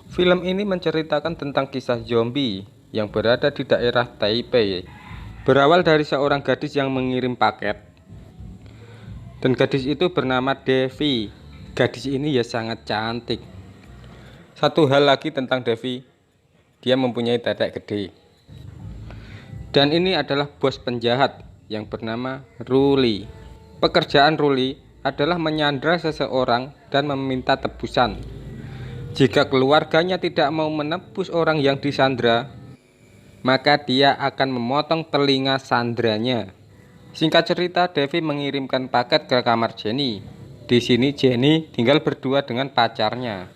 Film ini menceritakan tentang kisah zombie yang berada di daerah Taipei. Berawal dari seorang gadis yang mengirim paket, dan gadis itu bernama Devi. Gadis ini ya sangat cantik. Satu hal lagi tentang Devi, dia mempunyai tetek gede. Dan ini adalah bos penjahat yang bernama Ruli. Pekerjaan Ruli adalah menyandra seseorang dan meminta tebusan. Jika keluarganya tidak mau menebus orang yang disandra, maka dia akan memotong telinga sandranya. Singkat cerita, Devi mengirimkan paket ke kamar Jenny. Di sini Jenny tinggal berdua dengan pacarnya.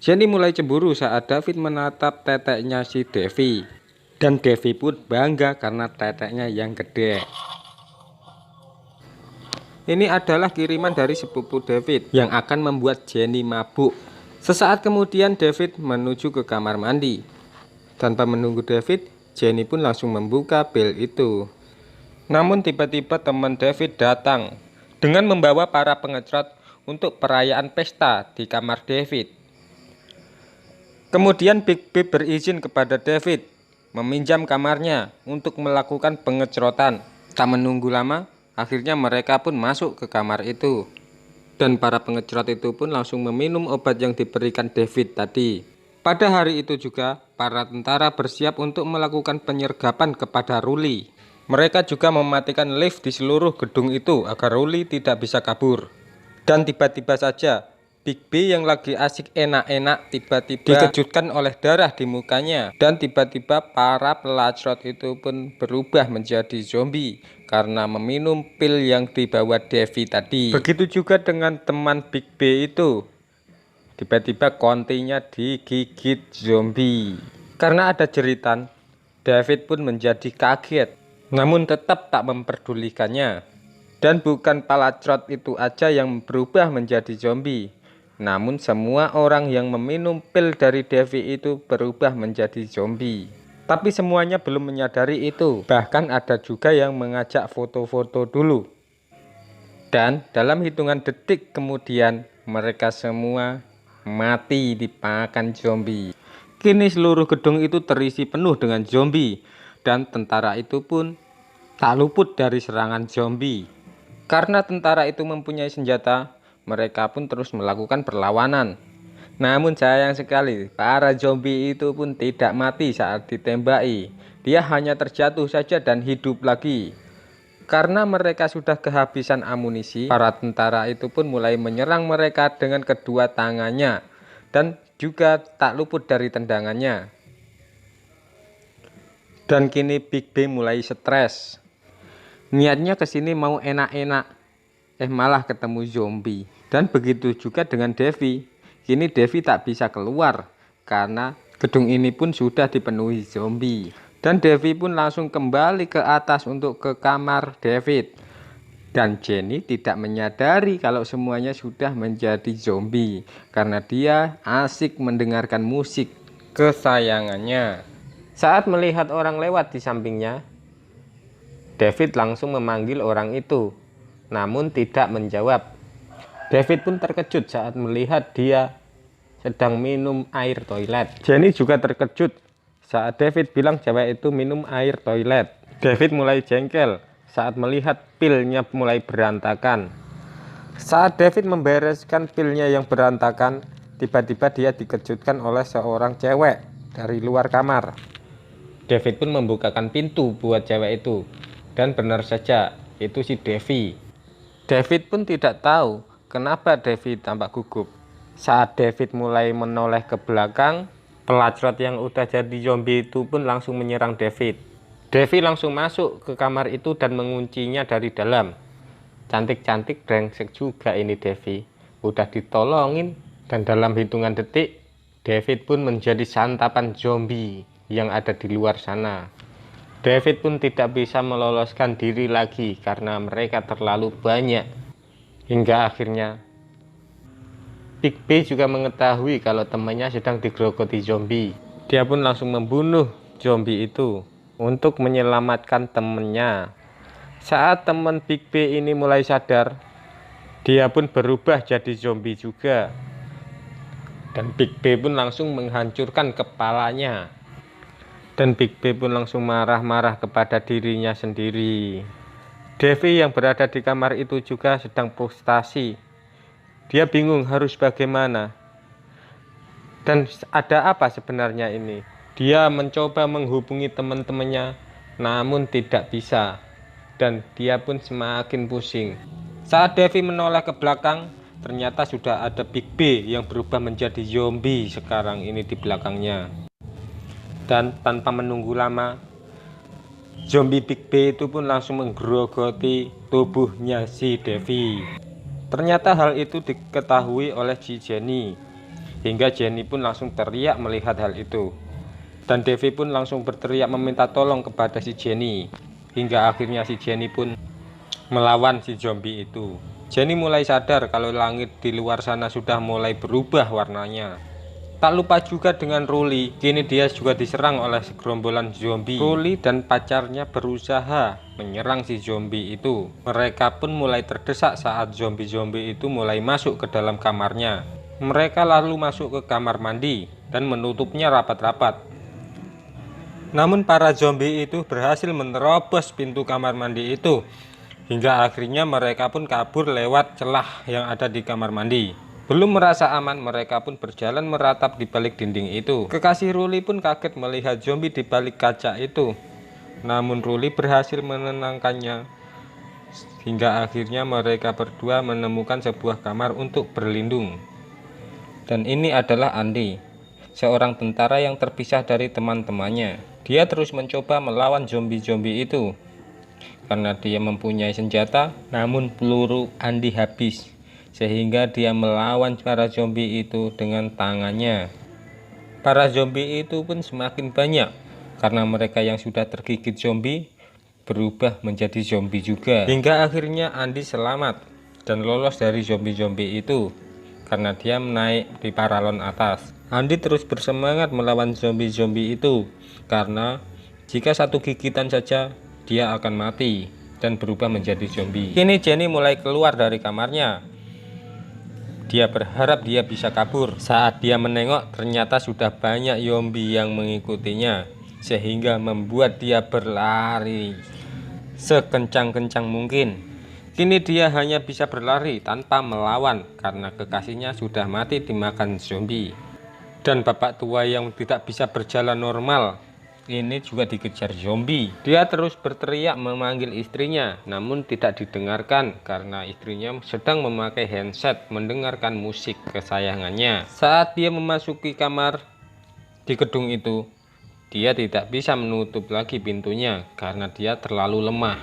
Jenny mulai cemburu saat David menatap teteknya si Devi. Dan Devi pun bangga karena teteknya yang gede. Ini adalah kiriman dari sepupu David yang akan membuat Jenny mabuk. Sesaat kemudian David menuju ke kamar mandi. Tanpa menunggu David, Jenny pun langsung membuka pil itu. Namun tiba-tiba teman David datang dengan membawa para pengecrot untuk perayaan pesta di kamar David. Kemudian Big B berizin kepada David meminjam kamarnya untuk melakukan pengecrotan. Tak menunggu lama, akhirnya mereka pun masuk ke kamar itu. Dan para pengecrot itu pun langsung meminum obat yang diberikan David tadi. Pada hari itu juga, para tentara bersiap untuk melakukan penyergapan kepada Ruli. Mereka juga mematikan lift di seluruh gedung itu agar Ruli tidak bisa kabur. Dan tiba-tiba saja, Big B yang lagi asik enak-enak tiba-tiba dikejutkan oleh darah di mukanya. Dan tiba-tiba para pelacrot itu pun berubah menjadi zombie karena meminum pil yang dibawa Devi tadi. Begitu juga dengan teman Big B itu. Tiba-tiba kontinya digigit zombie. Karena ada jeritan, David pun menjadi kaget. Namun tetap tak memperdulikannya. Dan bukan pelacrot itu aja yang berubah menjadi zombie. Namun semua orang yang meminum pil dari Devi itu berubah menjadi zombie. Tapi semuanya belum menyadari itu. Bahkan ada juga yang mengajak foto-foto dulu. Dan dalam hitungan detik kemudian mereka semua mati dimakan zombie. Kini seluruh gedung itu terisi penuh dengan zombie. Dan tentara itu pun tak luput dari serangan zombie. Karena tentara itu mempunyai senjata, mereka pun terus melakukan perlawanan. Namun sayang sekali, para zombie itu pun tidak mati saat ditembaki. Dia hanya terjatuh saja dan hidup lagi. Karena mereka sudah kehabisan amunisi, para tentara itu pun mulai menyerang mereka dengan kedua tangannya. Dan juga tak luput dari tendangannya. Dan kini Big B mulai stres. Niatnya kesini mau enak-enak, malah ketemu zombie. Dan begitu juga dengan Devi. Kini Devi tak bisa keluar karena gedung ini pun sudah dipenuhi zombie. Dan Devi pun langsung kembali ke atas untuk ke kamar David. Dan Jenny tidak menyadari kalau semuanya sudah menjadi zombie karena dia asik mendengarkan musik kesayangannya. Saat melihat orang lewat di sampingnya, David langsung memanggil orang itu, namun tidak menjawab. David pun terkejut saat melihat dia sedang minum air toilet. Jenny juga terkejut saat David bilang cewek itu minum air toilet. David mulai jengkel saat melihat pilnya mulai berantakan. Saat David membereskan pilnya yang berantakan, tiba-tiba dia dikejutkan oleh seorang cewek dari luar kamar. David pun membukakan pintu buat cewek itu. Dan benar saja, itu si Devi. David pun tidak tahu kenapa Devi tampak gugup. Saat David mulai menoleh ke belakang, pelacrot yang udah jadi zombie itu pun langsung menyerang David. Devi langsung masuk ke kamar itu dan menguncinya dari dalam. Cantik-cantik brengsek juga ini Devi. Udah ditolongin dan dalam hitungan detik, David pun menjadi santapan zombie yang ada di luar sana. David pun tidak bisa meloloskan diri lagi karena mereka terlalu banyak. Hingga akhirnya Big B juga mengetahui kalau temannya sedang digerogoti zombie. Dia pun langsung membunuh zombie itu untuk menyelamatkan temannya. Saat teman Big B ini mulai sadar, dia pun berubah jadi zombie juga. Dan Big B pun langsung menghancurkan kepalanya. Dan Big B pun langsung marah-marah kepada dirinya sendiri. Devi yang berada di kamar itu juga sedang frustasi. Dia bingung harus bagaimana. Dan ada apa sebenarnya ini? Dia mencoba menghubungi teman-temannya, namun tidak bisa. Dan dia pun semakin pusing. Saat Devi menoleh ke belakang, ternyata sudah ada Big B yang berubah menjadi zombie sekarang ini di belakangnya. Dan tanpa menunggu lama, zombie Big B itu pun langsung menggerogoti tubuhnya si Devi. Ternyata hal itu diketahui oleh si Jenny, hingga Jenny pun langsung teriak melihat hal itu. Dan Devi pun langsung berteriak meminta tolong kepada si Jenny, hingga akhirnya si Jenny pun melawan si zombie itu. Jenny mulai sadar kalau langit di luar sana sudah mulai berubah warnanya. Tak lupa juga dengan Ruli, kini dia juga diserang oleh segerombolan zombie. Ruli dan pacarnya berusaha menyerang si zombie itu. Mereka pun mulai terdesak saat zombie-zombie itu mulai masuk ke dalam kamarnya. Mereka lalu masuk ke kamar mandi dan menutupnya rapat-rapat. Namun para zombie itu berhasil menerobos pintu kamar mandi itu. Hingga akhirnya mereka pun kabur lewat celah yang ada di kamar mandi. Belum merasa aman, mereka pun berjalan meratap di balik dinding itu. Kekasih Ruli pun kaget melihat zombie di balik kaca itu. Namun Ruli berhasil menenangkannya. Hingga akhirnya mereka berdua menemukan sebuah kamar untuk berlindung. Dan ini adalah Andi, seorang tentara yang terpisah dari teman-temannya. Dia terus mencoba melawan zombie-zombie itu. Karena dia mempunyai senjata, namun peluru Andi habis. Sehingga dia melawan para zombie itu dengan tangannya. Para zombie itu pun semakin banyak karena mereka yang sudah tergigit zombie berubah menjadi zombie juga. Hingga akhirnya Andi selamat dan lolos dari zombie-zombie itu karena dia naik di paralon atas. Andi terus bersemangat melawan zombie-zombie itu karena jika satu gigitan saja dia akan mati dan berubah menjadi zombie. Kini Jenny mulai keluar dari kamarnya. Dia berharap dia bisa kabur. Saat dia menengok, ternyata sudah banyak zombie yang mengikutinya, sehingga membuat dia berlari sekencang-kencang mungkin. Kini dia hanya bisa berlari tanpa melawan karena kekasihnya sudah mati dimakan zombie. Dan bapak tua yang tidak bisa berjalan normal ini juga dikejar zombie. Dia terus berteriak memanggil istrinya, namun tidak didengarkan karena istrinya sedang memakai handset mendengarkan musik kesayangannya. Saat dia memasuki kamar di gedung itu, dia tidak bisa menutup lagi pintunya karena dia terlalu lemah.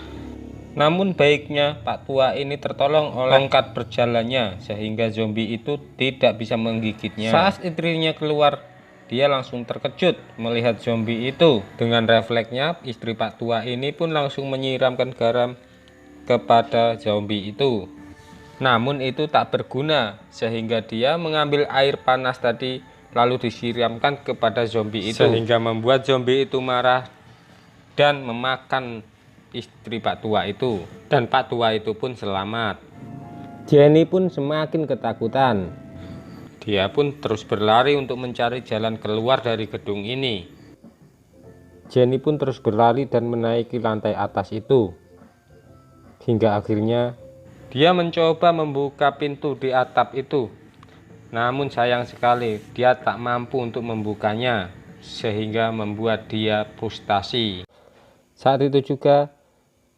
Namun baiknya Pak Tua ini tertolong oleh tongkat berjalannya sehingga zombie itu tidak bisa menggigitnya. Saat istrinya keluar, dia langsung terkejut melihat zombie itu. Dengan refleksnya, istri Pak Tua ini pun langsung menyiramkan garam kepada zombie itu. Namun itu tak berguna, sehingga dia mengambil air panas tadi lalu disiramkan kepada zombie itu. Sehingga membuat zombie itu marah dan memakan istri Pak Tua itu. Dan Pak Tua itu pun selamat. Jenny pun semakin ketakutan. Dia pun terus berlari untuk mencari jalan keluar dari gedung ini. Jenny pun terus berlari dan menaiki lantai atas itu. Hingga akhirnya dia mencoba membuka pintu di atap itu. Namun sayang sekali dia tak mampu untuk membukanya, sehingga membuat dia frustasi. Saat itu juga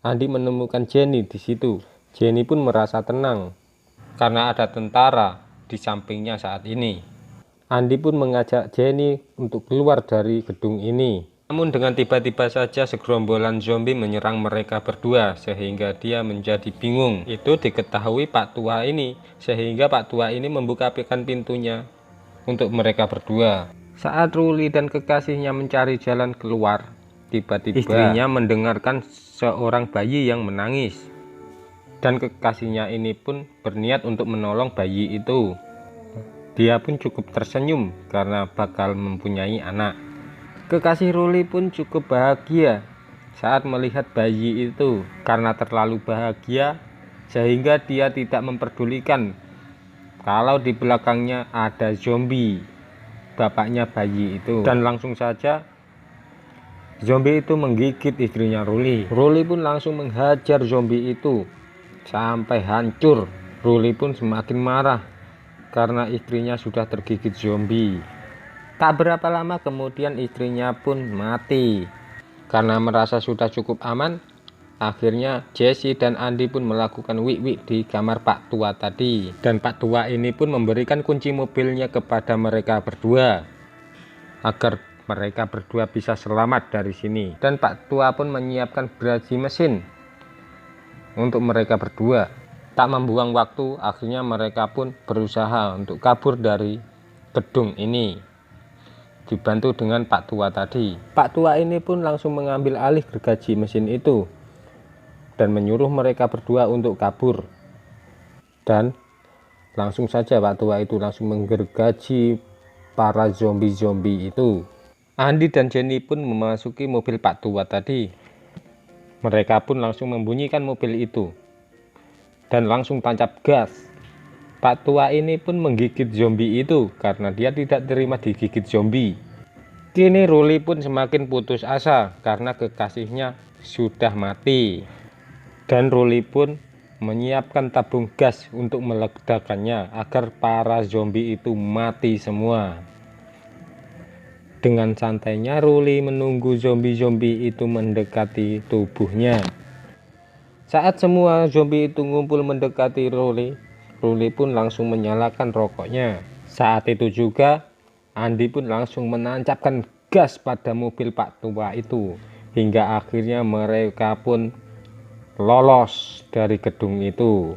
Andi menemukan Jenny di situ. Jenny pun merasa tenang karena ada tentara di sampingnya saat ini. Andi pun mengajak Jenny untuk keluar dari gedung ini. Namun dengan tiba-tiba saja segerombolan zombie menyerang mereka berdua sehingga dia menjadi bingung. Itu diketahui Pak Tua ini, sehingga Pak Tua ini membukakan pintunya untuk mereka berdua. Saat Ruli dan kekasihnya mencari jalan keluar, tiba-tiba istrinya mendengarkan seorang bayi yang menangis. Dan kekasihnya ini pun berniat untuk menolong bayi itu. Dia pun cukup tersenyum karena bakal mempunyai anak. Kekasih Ruli pun cukup bahagia saat melihat bayi itu karena terlalu bahagia sehingga dia tidak memperdulikan kalau di belakangnya ada zombie, bapaknya bayi itu. Dan langsung saja zombie itu menggigit istrinya Ruli. Ruli pun langsung menghajar zombie itu sampai hancur. Ruli pun semakin marah karena istrinya sudah tergigit zombie. Tak berapa lama kemudian istrinya pun mati. Karena merasa sudah cukup aman, akhirnya Jesse dan Andi pun melakukan wik-wik di kamar Pak Tua tadi. Dan Pak Tua ini pun memberikan kunci mobilnya kepada mereka berdua agar mereka berdua bisa selamat dari sini. Dan Pak Tua pun menyiapkan gergaji mesin untuk mereka berdua. Tak membuang waktu, akhirnya mereka pun berusaha untuk kabur dari gedung ini, dibantu dengan Pak Tua tadi. Pak Tua ini pun langsung mengambil alih gergaji mesin itu dan menyuruh mereka berdua untuk kabur. Dan langsung saja Pak Tua itu langsung menggergaji para zombie-zombie itu. Andi dan Jenny pun memasuki mobil Pak Tua tadi. Mereka pun langsung membunyikan mobil itu dan langsung tancap gas. Pak Tua ini pun menggigit zombie itu karena dia tidak terima digigit zombie. Kini Ruli pun semakin putus asa karena kekasihnya sudah mati. Dan Ruli pun menyiapkan tabung gas untuk meledakkannya agar para zombie itu mati semua. Dengan santainya Ruli menunggu zombie-zombie itu mendekati tubuhnya. Saat semua zombie itu ngumpul mendekati Ruli, Ruli pun langsung menyalakan rokoknya. Saat itu juga Andi pun langsung menancapkan gas pada mobil Pak Tua itu, hingga akhirnya mereka pun lolos dari gedung itu.